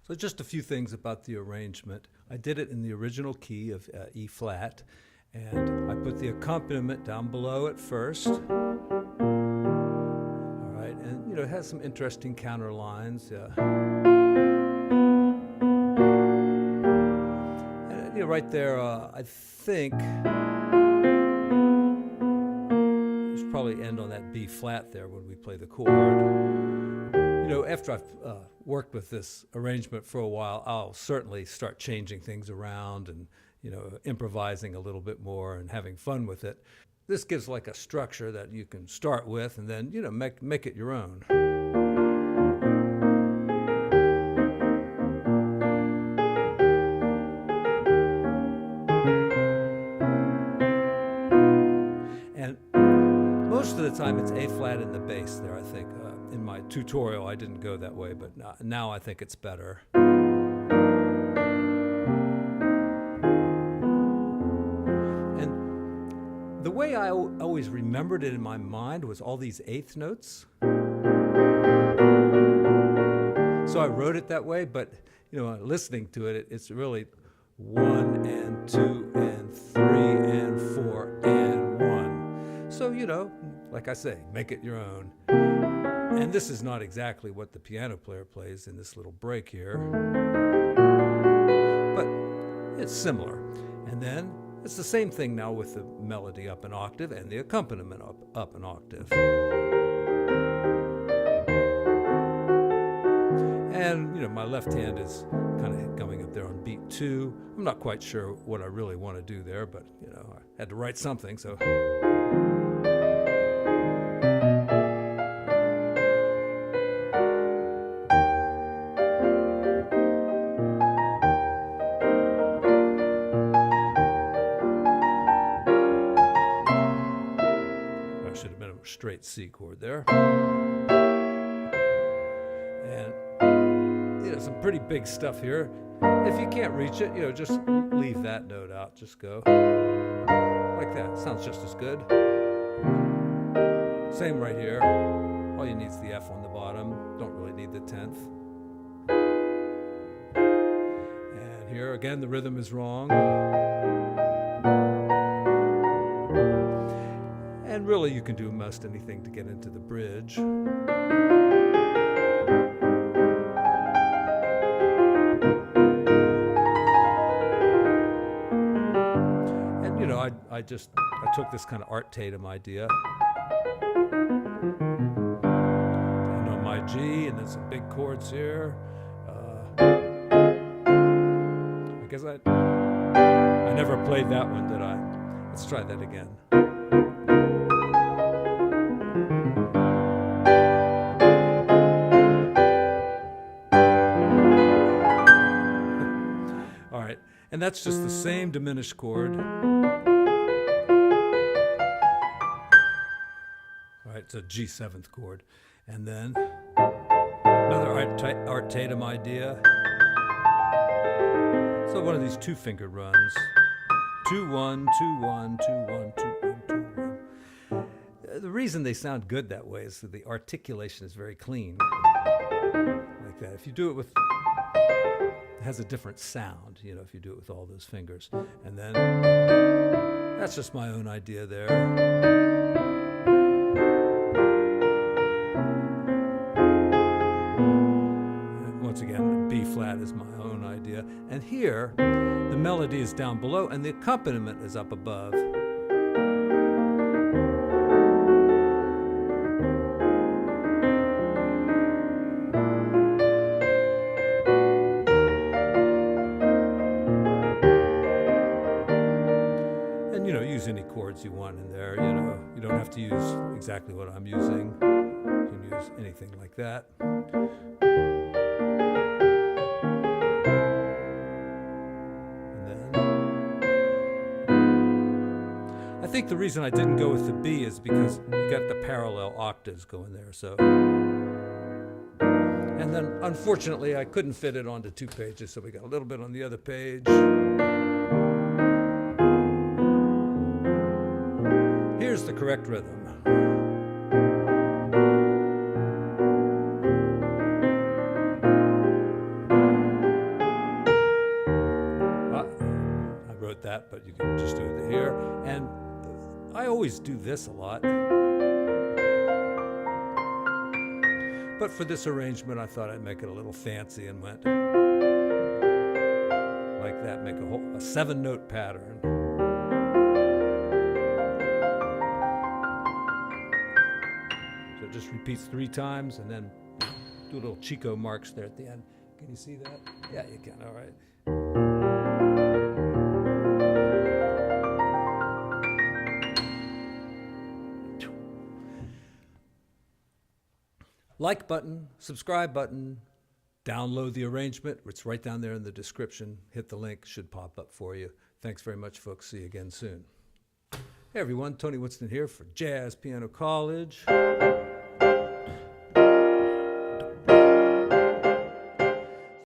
So just a few things about the arrangement. I did it in the original key of E flat, and I put the accompaniment down below at first. All right, and it has some interesting counter lines. And right there, I think we should probably end on that B flat there when we play the chord. After I've worked with this arrangement for a while, I'll certainly start changing things around and, improvising a little bit more and having fun with it. This gives like a structure that you can start with and then, make it your own. And most of the time it's A flat in the bass there, I think. In my tutorial, I didn't go that way, but now I think it's better. And the way I always remembered it in my mind was all these eighth notes. So I wrote it that way, but listening to it, it's really 1 and 2 and 3 and 4 and 1. So, like I say, make it your own. And this is not exactly what the piano player plays in this little break here, but it's similar. And then it's the same thing now with the melody up an octave and the accompaniment up an octave. And, my left hand is kind of going up there on beat 2. I'm not quite sure what I really want to do there, but, I had to write something, so... straight C chord there. And some pretty big stuff here. If you can't reach it, just leave that note out. Just go like that. Sounds just as good. Same right here. All you need is the F on the bottom. Don't really need the 10th. And here again, the rhythm is wrong. And really, you can do most anything to get into the bridge. And I took this kind of Art Tatum idea. And on my G, and then some big chords here. I guess I never played that one, did I? Let's try that again. And that's just the same diminished chord. All right, it's a G7th chord. And then another Art Tatum idea. So one of these 2-finger runs. 2-1, 2-1, 2-1, 2-1, 2-1. The reason they sound good that way is that the articulation is very clean. Like that. If you do it with... It has a different sound, if you do it with all those fingers. And then, that's just my own idea there. And once again, B flat is my own idea. And here, the melody is down below and the accompaniment is up above. Use any chords you want in there, You don't have to use exactly what I'm using. You can use anything like that. And then I think the reason I didn't go with the B is because you got the parallel octaves going there, so. And then unfortunately I couldn't fit it onto 2 pages, so we got a little bit on the other page. Here's the correct rhythm. that, but you can just do it here. And I always do this a lot. But for this arrangement, I thought I'd make it a little fancy and went like that, make a 7-note pattern. So it just repeats 3 times and then do little Chico marks there at the end. Can you see that? Yeah, you can. All right. Like button, subscribe button, download the arrangement. It's right down there in the description. Hit the link, should pop up for you. Thanks very much, folks. See you again soon. Hey everyone, Tony Winston here for Jazz Piano College.